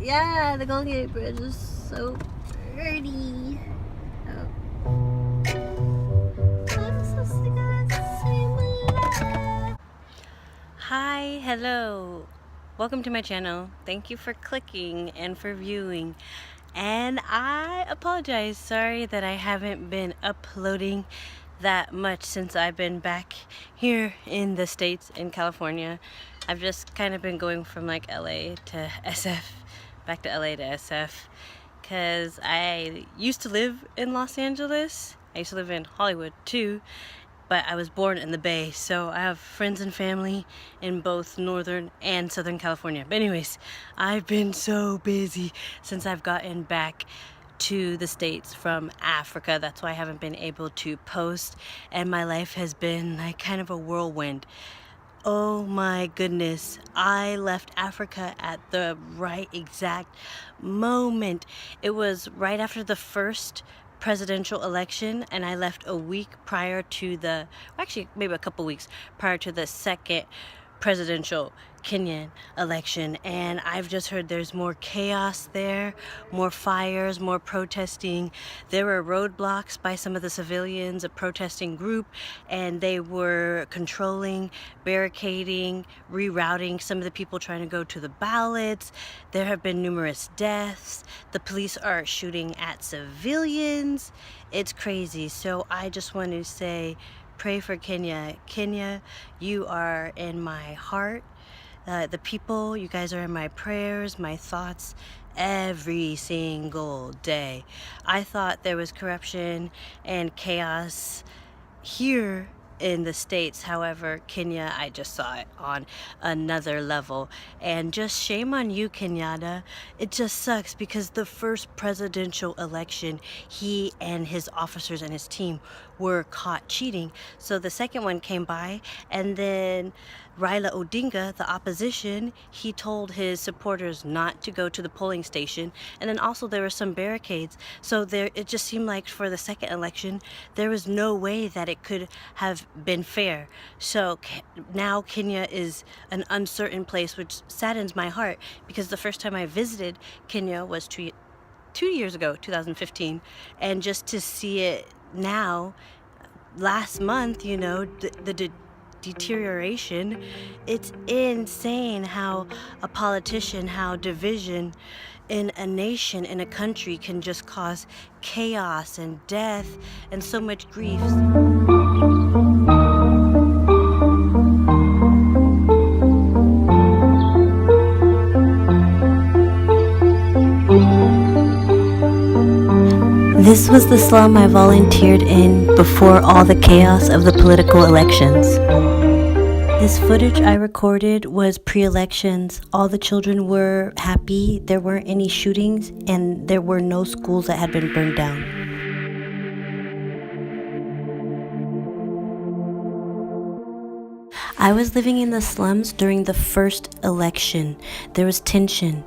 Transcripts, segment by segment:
Yeah, the Golden Gate Bridge is so pretty. Oh. I'm so sick of that same. Hi, hello. Welcome to my channel. Thank you for clicking and for viewing. And I apologize. Sorry that I haven't been uploading that much since I've been back here in the States, in California. I've just kind of been going from like LA to SF, back to LA to SF, because I used to live in Los Angeles. I used to live in Hollywood too, but I was born in the Bay, so I have friends and family in both Northern and Southern California. But anyways, I've been so busy since I've gotten back to the States from Africa. That's why I haven't been able to post, and my life has been like kind of a whirlwind. Oh my goodness, I left Africa at the right exact moment. It was right after the first presidential election, and I left a week prior to the, actually maybe a couple weeks prior to the second presidential Kenyan election. And I've just heard there's more chaos there, more fires, more protesting. There were roadblocks by some of the civilians, a protesting group, and they were controlling, barricading, rerouting some of the people trying to go to the ballots. There have been numerous deaths. The police are shooting at civilians. It's crazy. So I just want to say, pray for Kenya. Kenya, you are in my heart. The people, you guys are in my prayers, my thoughts, every single day. I thought there was corruption and chaos here in the States. However, Kenya, I just saw it on another level. And just shame on you, Kenyatta. It just sucks because the first presidential election, he and his officers and his team were caught cheating. So the second one came by, and then Raila Odinga, the opposition, he told his supporters not to go to the polling station. And then also there were some barricades. So there, it just seemed like for the second election, there was no way that it could have been fair. So now Kenya is an uncertain place, which saddens my heart, because the first time I visited Kenya was two years ago, 2015. And just to see it now, last month, you know, the deterioration, it's insane how a politician, how division in a nation, in a country, can just cause chaos and death and so much grief. This was the slum I volunteered in before all the chaos of the political elections. This footage I recorded was pre-elections. All the children were happy, there weren't any shootings, and there were no schools that had been burned down. I was living in the slums during the first election. There was tension.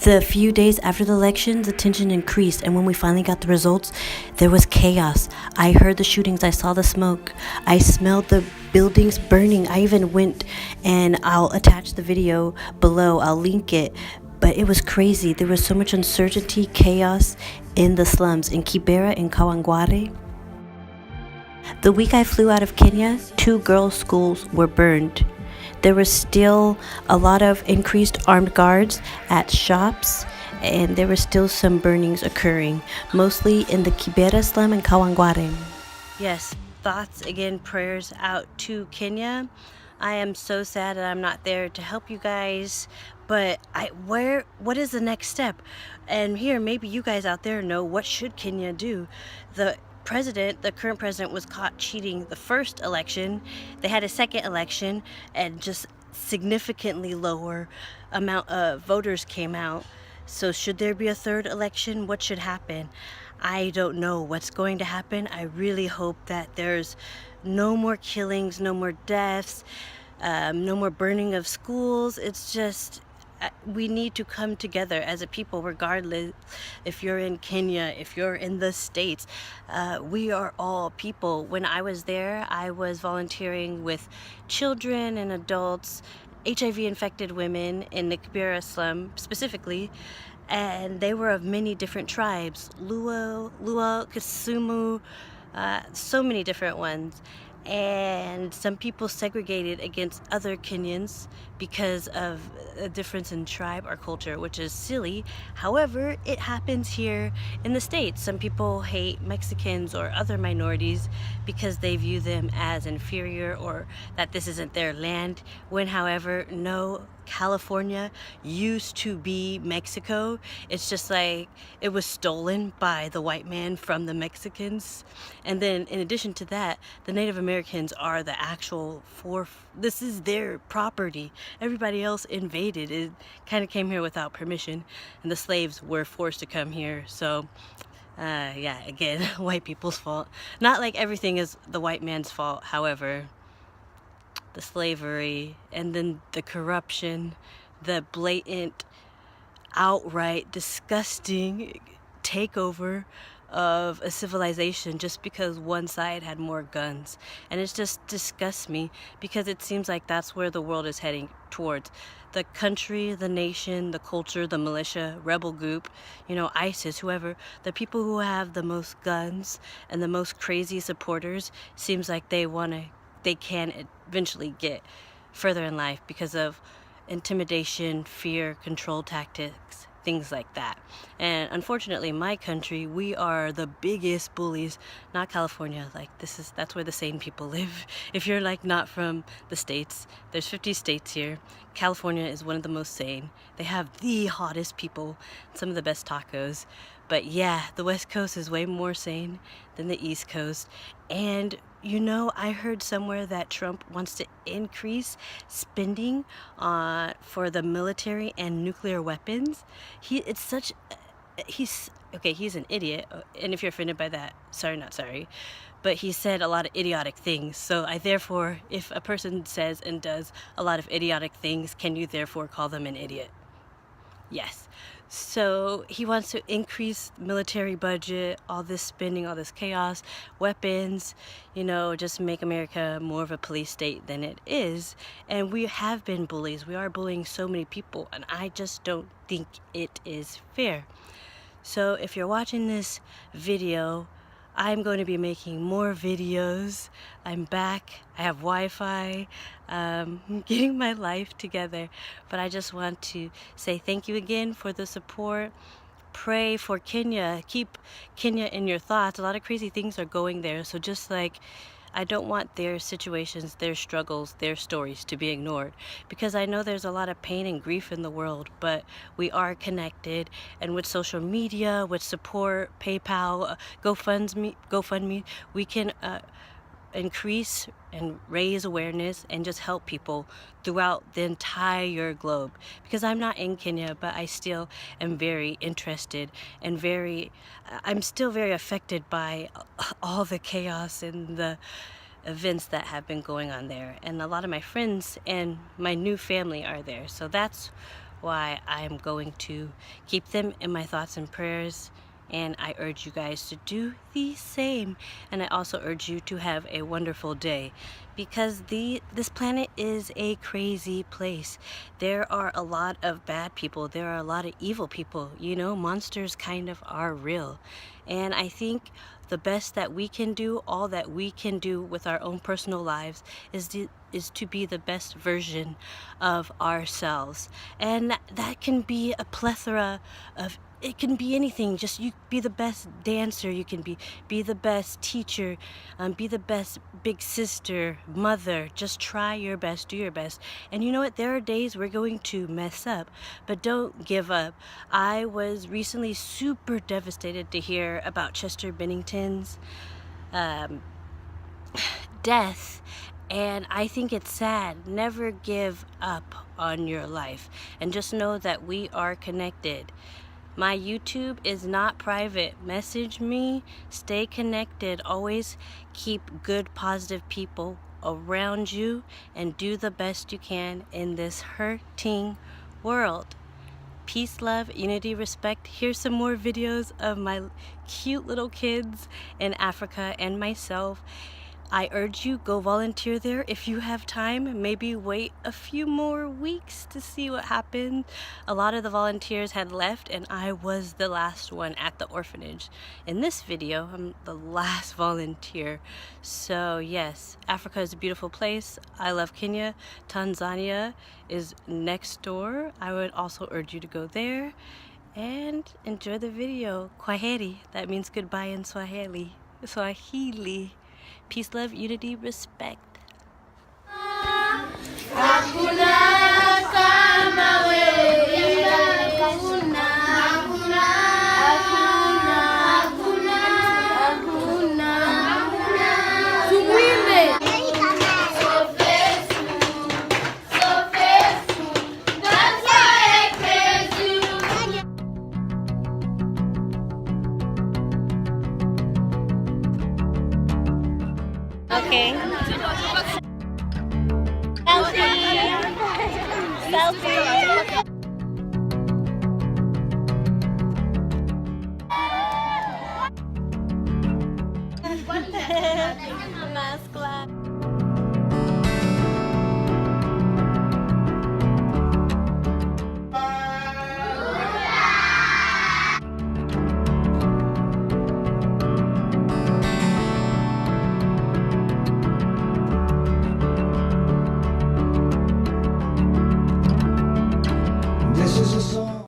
The few days after the election, the tension increased, and when we finally got the results, there was chaos. I heard the shootings, I saw the smoke, I smelled the buildings burning. I even went, and I'll attach the video below, I'll link it, but it was crazy. There was so much uncertainty, chaos in the slums, in Kibera and Kawangware. The week I flew out of Kenya, 2 girls' schools were burned. There was still a lot of increased armed guards at shops, and there were still some burnings occurring, mostly in the Kibera slum and Kawangware. Yes, thoughts again, prayers out to Kenya. I am so sad that I'm not there to help you guys, but what is the next step? And here, maybe you guys out there know, what should Kenya do? The current president was caught cheating the first election. They had a second election, and just significantly lower amount of voters came out. So should there be a third election? What should happen? I don't know what's going to happen. I really hope that there's no more killings, no more deaths, no more burning of schools. It's just, we need to come together as a people, regardless if you're in Kenya, if you're in the States. We are all people. When I was there, I was volunteering with children and adults HIV infected women in the Kibera slum specifically, and they were of many different tribes, Luo, Kisumu, so many different ones. And some people segregated against other Kenyans because of a difference in tribe or culture, which is silly. However, it happens here in the States. Some people hate Mexicans or other minorities because they view them as inferior or that this isn't their land, when however, no, California used to be Mexico. It's just like it was stolen by the white man from the Mexicans. And then in addition to that, the Native Americans are the actual this is their property. Everybody else invaded. It kind of came here without permission, and the slaves were forced to come here. So yeah, again, white people's fault. Not like everything is the white man's fault, however. The slavery, and then the corruption, the blatant, outright disgusting takeover of a civilization just because one side had more guns. And it just disgusts me because it seems like that's where the world is heading towards. The country, the nation, the culture, the militia, rebel group, you know, ISIS, whoever, the people who have the most guns and the most crazy supporters, seems like they can eventually get further in life because of intimidation, fear, control tactics, things like that. And unfortunately, my country, we are the biggest bullies. Not California. Like, that's where the sane people live. If you're like not from the States, there's 50 states here. California is one of the most sane. They have the hottest people, some of the best tacos. But yeah, the West Coast is way more sane than the East Coast. And you know, I heard somewhere that Trump wants to increase spending for the military and nuclear weapons. He's an idiot. And if you're offended by that, sorry, not sorry. But he said a lot of idiotic things. So therefore, if a person says and does a lot of idiotic things, can you therefore call them an idiot? Yes. So he wants to increase military budget, all this spending, all this chaos, weapons, you know, just make America more of a police state than it is. And we have been bullies. We are bullying so many people, and I just don't think it is fair. So if you're watching this video, I'm going to be making more videos. I'm back. I have Wi-Fi. Getting my life together. But I just want to say thank you again for the support. Pray for Kenya. Keep Kenya in your thoughts. A lot of crazy things are going there. So just like, I don't want their situations, their struggles, their stories to be ignored, because I know there's a lot of pain and grief in the world, but we are connected. And with social media, with support, PayPal, GoFundMe, we can increase and raise awareness and just help people throughout the entire globe. Because I'm not in Kenya, but I still am very interested and I'm still very affected by all the chaos and the events that have been going on there. And a lot of my friends and my new family are there. So that's why I'm going to keep them in my thoughts and prayers. And I urge you guys to do the same. And I also urge you to have a wonderful day, because this planet is a crazy place. There are a lot of bad people. There are a lot of evil people. You know, monsters kind of are real. And I think the best that we can do, all that we can do with our own personal lives, is to be the best version of ourselves. And that can be a plethora of, it can be anything. Just you be the best dancer you can be the best teacher, be the best big sister, mother. Just try your best, do your best. And you know what, there are days we're going to mess up, but don't give up. I was recently super devastated to hear about Chester Bennington's death. And I think it's sad. Never give up on your life, and just know that we are connected. My YouTube is not private. Message me. Stay connected. Always keep good, positive people around you, and do the best you can in this hurting world. Peace, love, unity, respect. Here's some more videos of my cute little kids in Africa and myself. I urge you, go volunteer there if you have time. Maybe wait a few more weeks to see what happened. A lot of the volunteers had left and I was the last one at the orphanage. In this video, I'm the last volunteer. So yes, Africa is a beautiful place. I love Kenya. Tanzania is next door. I would also urge you to go there and enjoy the video. Kwaheri, that means goodbye in Swahili. Peace, love, unity, respect. Okay. Selfie. Mask clap.